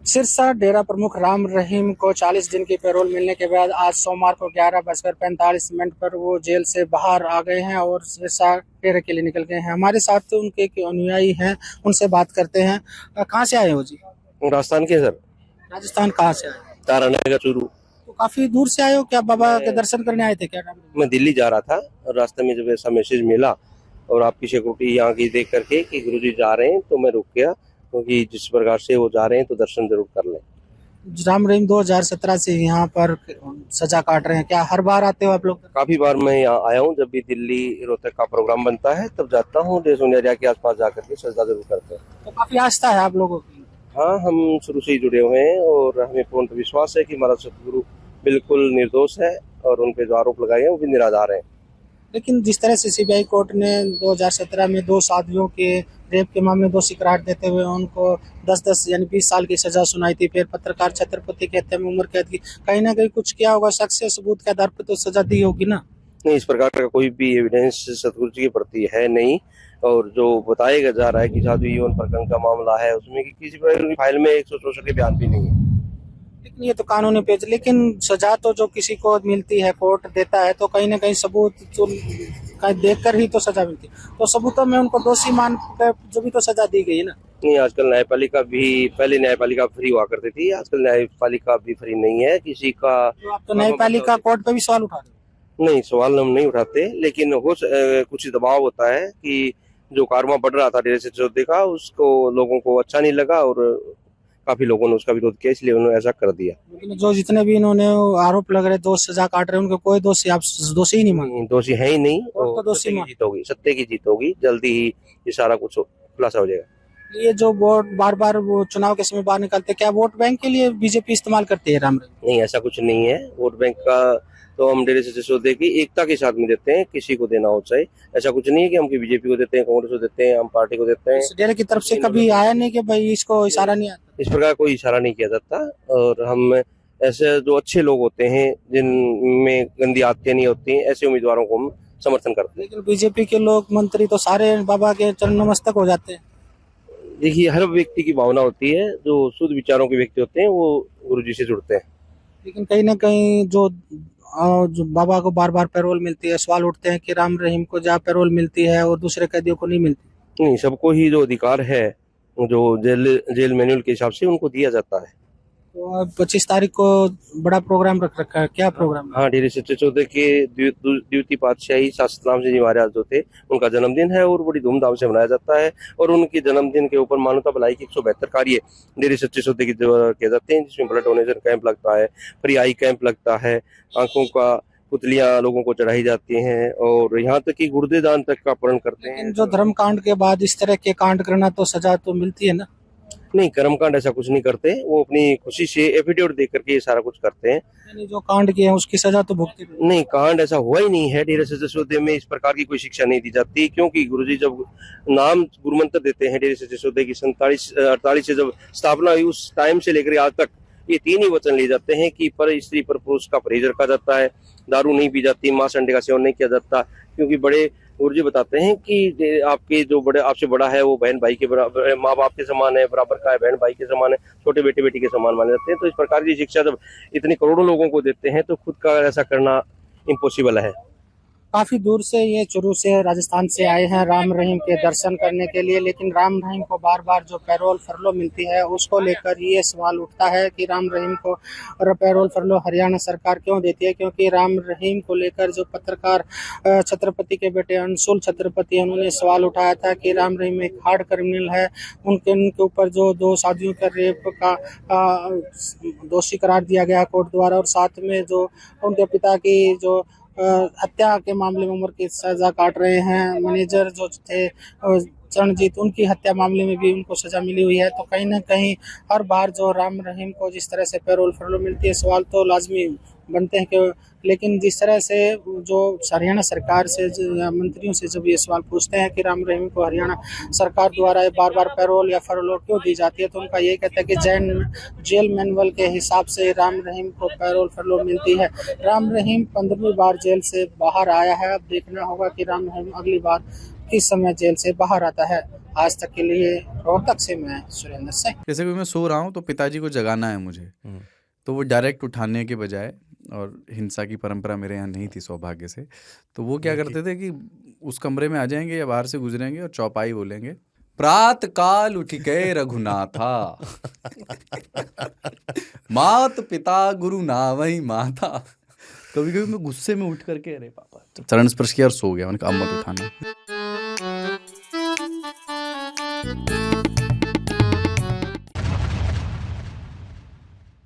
सिरसा डेरा प्रमुख राम रहीम को 40 दिन की पैरोल मिलने के बाद आज सोमवार को 11:45 पर वो जेल से बाहर आ गए हैं और सिरसा डेरे के लिए निकल गए हैं। हमारे साथ तो उनके अनुयायी हैं, उनसे बात करते हैं। कहाँ से आए हो जी? राजस्थान के सर। राजस्थान कहाँ से आए? तारानगर चूरू। तो काफी दूर से आए हो क्या? बाबा के दर्शन करने आए थे क्या? मैं दिल्ली जा रहा था और रास्ते में जब ऐसा मैसेज मिला और आपकी सिक्योरिटी यहाँ की देख करके कि गुरुजी जा रहे हैं तो मैं रुक गया, क्योंकि जिस प्रकार से वो जा रहे हैं तो दर्शन जरूर कर लें। राम रहीम 2017 से यहाँ पर सजा काट रहे हैं, क्या हर बार आते हो आप लोग? काफी बार मैं यहाँ आया हूँ, जब भी दिल्ली रोहतक का प्रोग्राम बनता है तब जाता हूँ। देश एरिया के आसपास जाकर के सजा जरूर करते हैं। तो काफी आस्था है आप लोगों की? हाँ, हम शुरू से ही जुड़े हुए हैं और हमें पूर्ण विश्वास है कि हमारा सतगुरु बिल्कुल निर्दोष है और उन पे जो आरोप लगाए हैं वो भी निराधार है। लेकिन जिस तरह से सीबीआई कोर्ट ने 2017 में 2 साधुओं के रेप के मामले में दोषी करार देते हुए उनको 10-10 यानी 20 साल की सजा सुनाई थी, फिर पत्रकार छत्रपति की हत्या में उम्र कैद की, कहीं ना कहीं कुछ किया होगा, शख्स से सबूत के आधार पर तो सजा दी होगी ना? नहीं, इस प्रकार का कोई भी एविडेंस सतगुरु जी के प्रति है नहीं। और जो बताया जा रहा है कि साधु यौन प्रकरण का मामला है, उसमें किसी प्रकार की फाइल में 164 के बयान भी नहीं है। लेकिन ये तो कानूनी पेज, लेकिन सजा तो जो किसी को मिलती है, कोर्ट देता है, तो कहीं ना कहीं सबूत तो देख कर ही तो सजा मिलती है। तो सबूतों में उनको दोषी मान कर जो भी तो सजा दी गई है ना? नहीं, आजकल न्यायपालिका भी, पहले न्यायपालिका फ्री हुआ करती थी, आजकल न्यायपालिका भी फ्री नहीं है किसी का। तो आप तो न्यायपालिका कोर्ट पे भी सवाल उठा रहे हो? नहीं, सवाल हम नहीं उठाते, लेकिन कुछ दबाव होता है कि जो कारवां बढ़ रहा था डेरे सिरसा का, उसको लोगों को अच्छा नहीं लगा और काफी लोगों ने उसका विरोध किया, इसलिए उन्होंने ऐसा कर दिया। लेकिन जो जितने भी इन्होंने आरोप लग रहे, दोष सजा काट रहे, उनको कोई दोषी आप दोषी ही नहीं मानते? दोषी है ही नहीं। और तो दोषी सत्य की जीत होगी, सत्य की जीत होगी, जल्दी ही ये सारा कुछ खुलासा हो जाएगा। ये जो वोट बार बार वो चुनाव के समय बाहर निकलते, क्या वोट बैंक के लिए बीजेपी इस्तेमाल करती है राम रहीम? नहीं, ऐसा कुछ नहीं है। वोट बैंक का तो हम डेरे सिरसा की एकता के साथ में देते हैं, किसी को देना हो चाहे। ऐसा कुछ नहीं है कि हम बीजेपी को देते हैं, कांग्रेस को देते हैं, हम पार्टी को देते हैं। इस डेरे की तरफ से कभी आया नहीं कि भाई इसको इशारा नहीं आता? इस प्रकार कोई इशारा नहीं किया जाता। और हम ऐसे जो अच्छे लोग होते हैं, जिनमें गंदी आदतें नहीं होती, ऐसे उम्मीदवारों को हम समर्थन करते हैं। लेकिन बीजेपी के लोग मंत्री तो सारे बाबा के चरण नमस्तक हो जाते हैं। देखिए, हर व्यक्ति की भावना होती है, जो शुद्ध विचारों के व्यक्ति होते हैं वो गुरुजी से जुड़ते हैं। लेकिन कहीं ना कहीं जो बाबा को बार बार पैरोल मिलती है, सवाल उठते हैं कि राम रहीम को जहाँ पैरोल मिलती है और दूसरे कैदियों को नहीं मिलती। नहीं, सबको ही जो अधिकार है, जो जेल मैनुअल के हिसाब से उनको दिया जाता है। तो 25 तारीख को बड़ा प्रोग्राम रख रखा है, क्या प्रोग्राम? हाँ, डेरे सिरसा के द्वितीय पातशाही सतनाम सिंह जी महाराज जो थे, उनका जन्मदिन है और बड़ी धूमधाम से मनाया जाता है। और उनके जन्मदिन के ऊपर मानवता भलाई के 172 कार्य डेरे सिरसा की किए जाते हैं, जिसमें ब्लड डोनेशन कैंप लगता है, फ्री आई कैंप लगता है, आंखों का पुतलियां लोगों को चढ़ाई जाती हैं और यहाँ तक कि गुर्दे दान तक का प्रण करते हैं। जो धर्म कांड के बाद इस तरह के कांड करना तो सजा तो मिलती है ना? नहीं, कर्मकांड ऐसा कुछ नहीं करते, वो अपनी खुशी से एफिडेविट देकर के ये सारा कुछ करते हैं। यानी जो कांड किए हैं उसकी सजा तो भुगती नहीं, कांड ऐसा हुआ ही नहीं है। डेरे सिरसा में इस प्रकार की कोई शिक्षा नहीं दी जाती, क्योंकि गुरुजी जब नाम गुरु मंत्र देते हैं डेरे सिरसा की 47-48 से जब स्थापना हुई, उस टाइम से लेकर आज तक ये 3 ही वचन लिए जाते हैं कि पर स्त्री पर पुरुष का परहेज रखा जाता है, दारू नहीं पी जाती, मांस अंडे का सेवन नहीं किया जाता। क्योंकि बड़े गुरुजी बताते हैं कि आपके जो बड़े आपसे बड़ा है वो बहन भाई के बराबर, माँ बाप के समान है, बराबर का है, बहन भाई के समान है, छोटे बेटे बेटी के समान माने जाते हैं। तो इस प्रकार की शिक्षा जब इतनी करोड़ों लोगों को देते हैं तो खुद का ऐसा करना इम्पॉसिबल है। काफी दूर से ये चूरू से राजस्थान से आए हैं राम रहीम के दर्शन करने के लिए, लेकिन राम रहीम को बार बार जो पैरोल फरलो मिलती है उसको लेकर ये सवाल उठता है कि राम रहीम को पैरोल फरलो हरियाणा सरकार क्यों देती है? क्योंकि राम रहीम को लेकर जो पत्रकार छत्रपति के बेटे अंशुल छत्रपति, उन्होंने सवाल उठाया था कि राम रहीम एक हार्ड क्रिमिनल है, उनके ऊपर जो 2 साधुओं का रेप का दोषी करार दिया गया कोर्ट द्वारा, और साथ में जो उनके पिता की जो हत्या के मामले में उम्र की सजा काट रहे हैं, मैनेजर जो थे चरणजीत, उनकी हत्या मामले में भी उनको सजा मिली हुई है। तो कहीं ना कहीं हर बार जो राम रहीम को जिस तरह से पैरोल फरलो मिलती है, सवाल तो लाजमी बनते हैं कि लेकिन जिस तरह से जो हरियाणा सरकार से या मंत्रियों से जब ये सवाल पूछते हैं कि राम रहीम को हरियाणा सरकार द्वारा बार बार पैरोल या फरलो क्यों दी जाती है, तो उनका यही कहता है कि जेल मैनुअल के हिसाब से राम रहीम को पैरोल फरलो मिलती है। राम रहीम 15वीं बार जेल से बाहर आया है। अब देखना होगा कि राम रहीम अगली बार किस समय जेल से बाहर आता है। आज तक के लिए रोहतक से मैं सुरेंद्र सिंह। जैसे कि मैं सो रहा हूँ तो पिताजी को जगाना है मुझे, तो वो डायरेक्ट उठाने के बजाय, और हिंसा की परंपरा मेरे यहाँ नहीं थी सौभाग्य से, तो वो क्या करते थे कि उस कमरे में आ जाएंगे या बाहर से गुजरेंगे और चौपाई बोलेंगे, प्रात काल उठ के रघुनाथा मात पिता गुरु नावई माता। कभी कभी मैं गुस्से में उठ करके अरे पापा, चरण स्पर्श किया और सो गया। मैंने कहा अब मत उठाना।